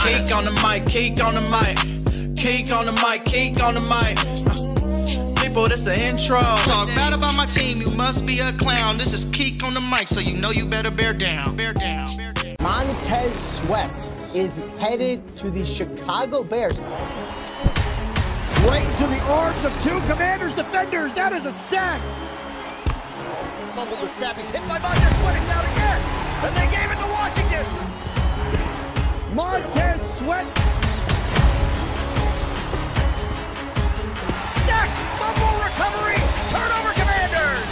Cake on the mic, cake on the mic, cake on the mic, cake on the mic. People, this the intro. Talk bad about my team, you must be a clown. This is Keek on the mic, so you know you better bear down. Bear down. Bear down. Montez Sweat is headed to the Chicago Bears. Right into the arms of two Commanders defenders. That is a sack. Fumbled the snap. He's hit by Montez Sweat. It's out again. And they gave it to Washington. Montez Sweat. Sack. Fumble recovery. Turnover Commanders.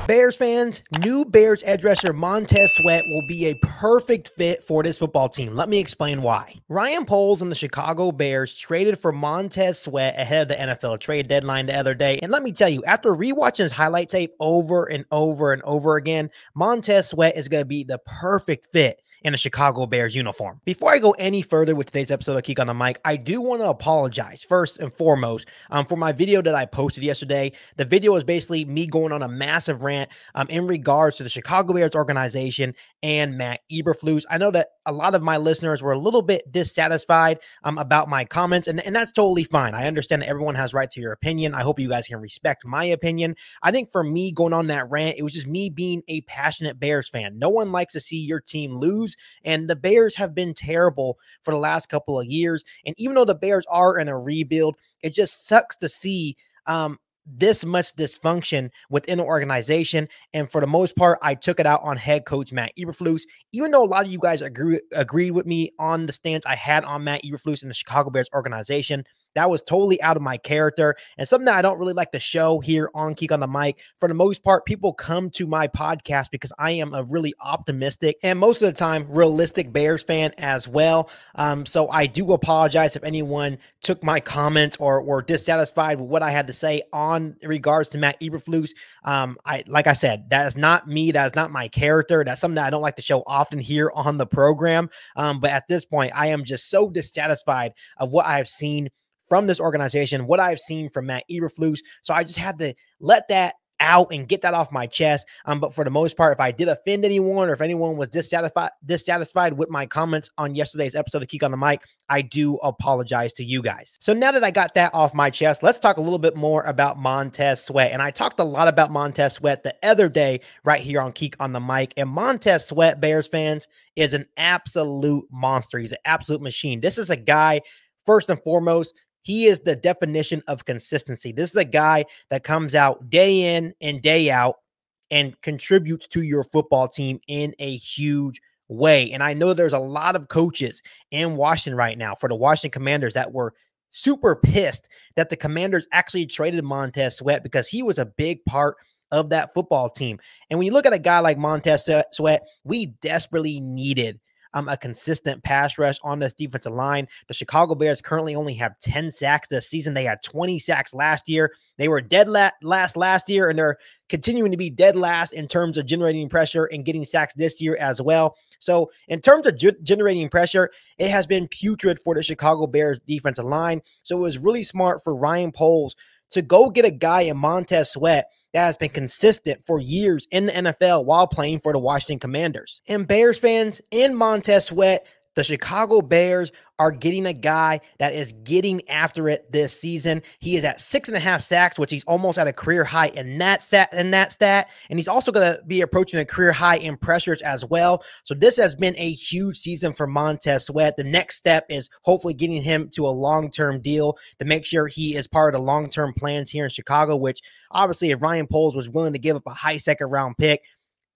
Bears fans, new Bears edge rusher Montez Sweat will be a perfect fit for this football team. Let me explain why. Ryan Poles and the Chicago Bears traded for Montez Sweat ahead of the NFL trade deadline the other day. And let me tell you, after rewatching his highlight tape over and over and over again, Montez Sweat is going to be the perfect fit in a Chicago Bears uniform. Before I go any further with today's episode of Keek on the Mic, I do want to apologize first and foremost for my video that I posted yesterday. The video is basically me going on a massive rant in regards to the Chicago Bears organization and Matt Eberflus. I know that a lot of my listeners were a little bit dissatisfied about my comments, and that's totally fine. I understand that everyone has right to your opinion. I hope you guys can respect my opinion. I think for me going on that rant, it was just me being a passionate Bears fan. No one likes to see your team lose, and the Bears have been terrible for the last couple of years. And even though the Bears are in a rebuild, it just sucks to see this much dysfunction within the organization. And for the most part, I took it out on head coach Matt Eberflus. Even though a lot of you guys agreed with me on the stance I had on Matt Eberflus and the Chicago Bears organization, that was totally out of my character and something that I don't really like to show here on Keek on the Mic. For the most part, people come to my podcast because I am a really optimistic and most of the time realistic Bears fan as well. So I do apologize if anyone took my comments or were dissatisfied with what I had to say on regards to Matt Eberflus. Like I said, that is not me. That is not my character. That's something that I don't like to show often here on the program. But at this point, I am just so dissatisfied of what I have seen from this organization, what I've seen from Matt Eberflus. So I just had to let that out and get that off my chest. But for the most part, if I did offend anyone or if anyone was dissatisfied with my comments on yesterday's episode of Keek on the Mic, I do apologize to you guys. So now that I got that off my chest, let's talk a little bit more about Montez Sweat. And I talked a lot about Montez Sweat the other day right here on Keek on the Mic. And Montez Sweat, Bears fans, is an absolute monster. He's an absolute machine. This is a guy, first and foremost, he is the definition of consistency. This is a guy that comes out day in and day out and contributes to your football team in a huge way. And I know there's a lot of coaches in Washington right now for the Washington Commanders that were super pissed that the Commanders actually traded Montez Sweat because he was a big part of that football team. And when you look at a guy like Montez Sweat, we desperately needed a consistent pass rush on this defensive line. The Chicago Bears currently only have 10 sacks this season. They had 20 sacks last year. They were dead last year, and they're continuing to be dead last in terms of generating pressure and getting sacks this year as well. So in terms of generating pressure, it has been putrid for the Chicago Bears defensive line. So it was really smart for Ryan Poles to go get a guy in Montez Sweat that has been consistent for years in the NFL while playing for the Washington Commanders. And Bears fans, in Montez Sweat, the Chicago Bears are getting a guy that is getting after it this season. He is at 6.5 sacks, which he's almost at a career high in that stat. And he's also going to be approaching a career high in pressures as well. So this has been a huge season for Montez Sweat. The next step is hopefully getting him to a long-term deal to make sure he is part of the long-term plans here in Chicago, which obviously if Ryan Poles was willing to give up a high second-round pick,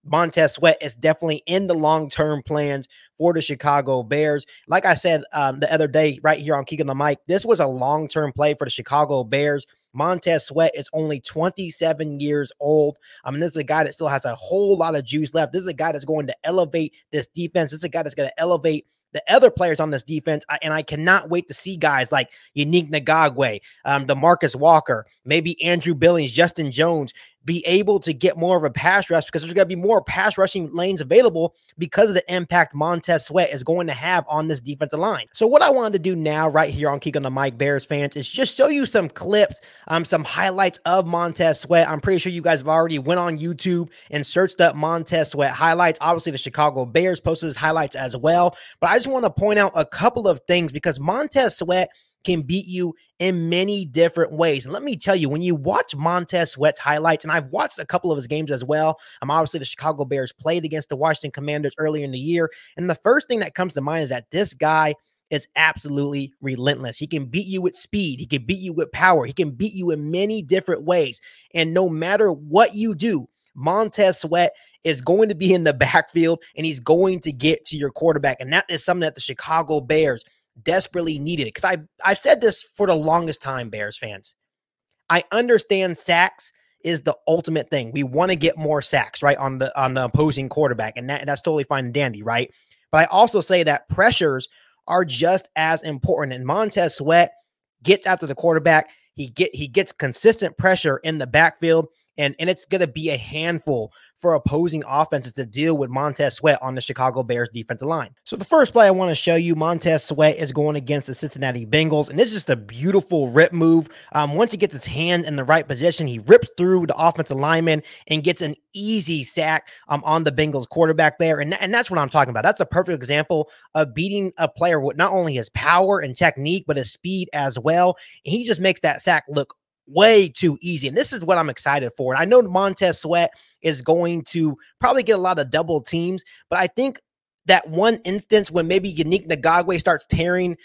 Montez Sweat is definitely in the long-term plans for the Chicago Bears. Like I said the other day right here on Keek on the Mic, this was a long-term play for the Chicago Bears. Montez Sweat is only 27 years old. This is a guy that still has a whole lot of juice left. This is a guy that's going to elevate this defense. This is a guy that's going to elevate the other players on this defense, and I cannot wait to see guys like Yannick Ngakoue, DeMarcus Walker, maybe Andrew Billings, Justin Jones, be able to get more of a pass rush because there's going to be more pass rushing lanes available because of the impact Montez Sweat is going to have on this defensive line. So what I wanted to do now right here on Keek on the Mic, Bears fans, is just show you some clips, some highlights of Montez Sweat. I'm pretty sure you guys have already went on YouTube and searched up Montez Sweat highlights. Obviously, the Chicago Bears posted his highlights as well. But I just want to point out a couple of things because Montez Sweat can beat you in many different ways. And let me tell you, when you watch Montez Sweat's highlights, and I've watched a couple of his games as well, obviously the Chicago Bears played against the Washington Commanders earlier in the year, and the first thing that comes to mind is that this guy is absolutely relentless. He can beat you with speed. He can beat you with power. He can beat you in many different ways. And no matter what you do, Montez Sweat is going to be in the backfield, and he's going to get to your quarterback. And that is something that the Chicago Bears desperately needed it. Because I've said this for the longest time, Bears fans. I understand sacks is the ultimate thing. We want to get more sacks, right, on the opposing quarterback, and that's totally fine and dandy, right? But I also say that pressures are just as important. And Montez Sweat gets after the quarterback. He gets consistent pressure in the backfield. And it's going to be a handful for opposing offenses to deal with Montez Sweat on the Chicago Bears defensive line. So the first play I want to show you, Montez Sweat is going against the Cincinnati Bengals, and this is just a beautiful rip move. Once he gets his hand in the right position, he rips through the offensive lineman and gets an easy sack on the Bengals quarterback there, and that's what I'm talking about. That's a perfect example of beating a player with not only his power and technique, but his speed as well, and he just makes that sack look way too easy. And this is what I'm excited for. And I know Montez Sweat is going to probably get a lot of double teams, but I think that one instance when maybe Yannick Ngakoue starts tearing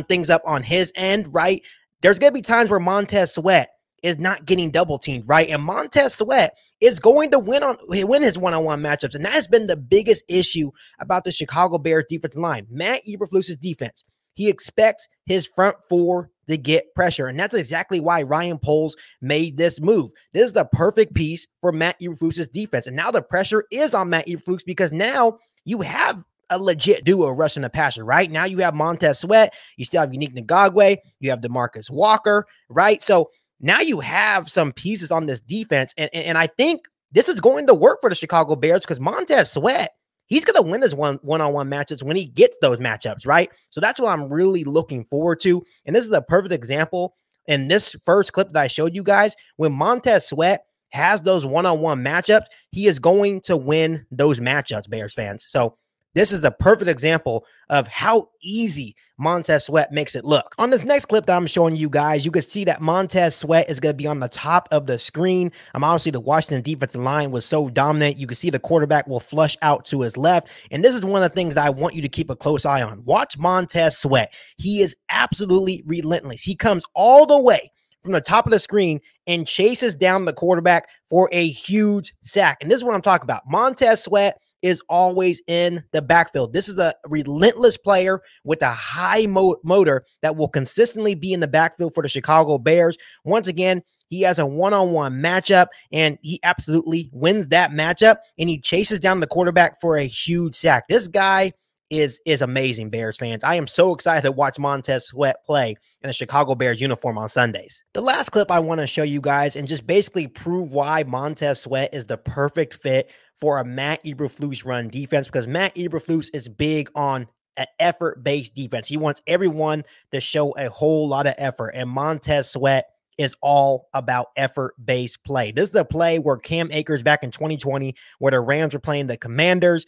things up on his end, right? There's going to be times where Montez Sweat is not getting double teamed, right? And Montez Sweat is going to win his one-on-one matchups. And that has been the biggest issue about the Chicago Bears defensive line. Matt Eberflus's defense. He expects his front four to get pressure. And that's exactly why Ryan Poles made this move. This is the perfect piece for Matt Eberflus's defense. And now the pressure is on Matt Eberflus because now you have a legit duo rushing the passer, right? Now you have Montez Sweat. You still have Yannick Ngakoue. You have DeMarcus Walker, right? So now you have some pieces on this defense. And I think this is going to work for the Chicago Bears because Montez Sweat, he's going to win his one-on-one matchups when he gets those matchups, right? So that's what I'm really looking forward to. And this is a perfect example in this first clip that I showed you guys. When Montez Sweat has those one-on-one matchups, he is going to win those matchups, Bears fans. So this is a perfect example of how easy Montez Sweat makes it look. On this next clip that I'm showing you guys, you can see that Montez Sweat is going to be on the top of the screen. Obviously, the Washington defensive line was so dominant. You can see the quarterback will flush out to his left. And this is one of the things that I want you to keep a close eye on. Watch Montez Sweat. He is absolutely relentless. He comes all the way from the top of the screen and chases down the quarterback for a huge sack. And this is what I'm talking about. Montez Sweat is always in the backfield. This is a relentless player with a high motor that will consistently be in the backfield for the Chicago Bears. Once again, he has a one-on-one matchup, and he absolutely wins that matchup, and he chases down the quarterback for a huge sack. This guy is amazing, Bears fans. I am so excited to watch Montez Sweat play in a Chicago Bears uniform on Sundays. The last clip I want to show you guys and just basically prove why Montez Sweat is the perfect fit for a Matt Eberflus run defense, because Matt Eberflus is big on an effort-based defense. He wants everyone to show a whole lot of effort, and Montez Sweat is all about effort-based play. This is a play where Cam Akers back in 2020, where the Rams were playing the Commanders,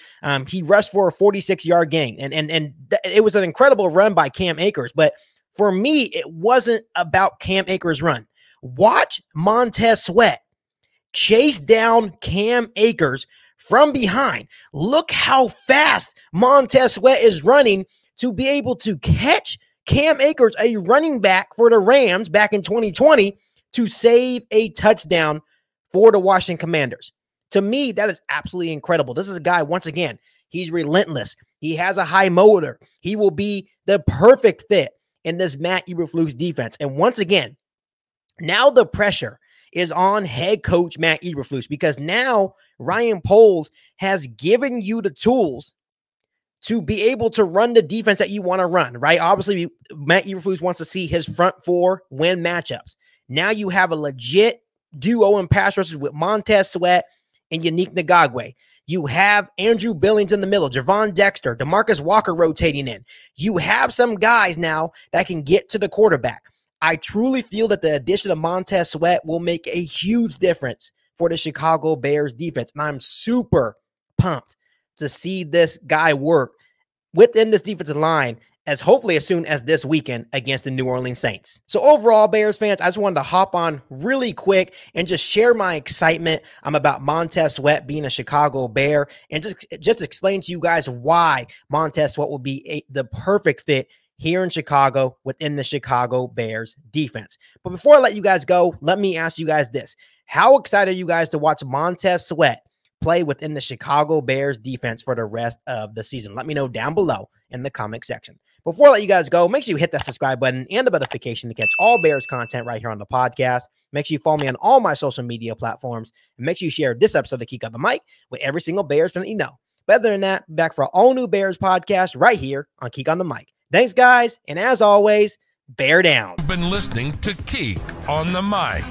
he rushed for a 46-yard gain, and it was an incredible run by Cam Akers. But for me, it wasn't about Cam Akers' run. Watch Montez Sweat chase down Cam Akers from behind. Look how fast Montez Sweat is running to be able to catch Cam Akers, a running back for the Rams back in 2020, to save a touchdown for the Washington Commanders. To me, that is absolutely incredible. This is a guy, once again, he's relentless. He has a high motor. He will be the perfect fit in this Matt Eberflus defense. And once again, now the pressure is on head coach Matt Eberflus, because now Ryan Poles has given you the tools to be able to run the defense that you want to run, right? Obviously, Matt Eberflus wants to see his front four win matchups. Now you have a legit duo in pass rushes with Montez Sweat and Yannick Ngakoue. You have Andrew Billings in the middle, Javon Dexter, DeMarcus Walker rotating in. You have some guys now that can get to the quarterback. I truly feel that the addition of Montez Sweat will make a huge difference for the Chicago Bears defense. And I'm super pumped to see this guy work within this defensive line hopefully as soon as this weekend against the New Orleans Saints. So overall, Bears fans, I just wanted to hop on really quick and just share my excitement about Montez Sweat being a Chicago Bear, and just explain to you guys why Montez Sweat will be the perfect fit here in Chicago within the Chicago Bears defense. But before I let you guys go, let me ask you guys this. How excited are you guys to watch Montez Sweat play within the Chicago Bears defense for the rest of the season? Let me know down below in the comment section. Before I let you guys go, make sure you hit that subscribe button and the notification to catch all Bears content right here on the podcast. Make sure you follow me on all my social media platforms, and make sure you share this episode of Geek on the Mic with every single Bears fan that you know. But other than that, back for an all-new Bears podcast right here on Geek on the Mic. Thanks, guys, and as always, bear down. You've been listening to Geek on the Mic,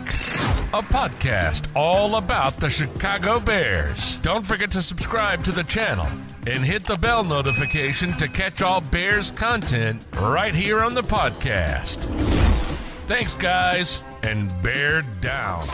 a podcast all about the Chicago Bears. Don't forget to subscribe to the channel and hit the bell notification to catch all Bears content right here on the podcast. Thanks, guys, and bear down.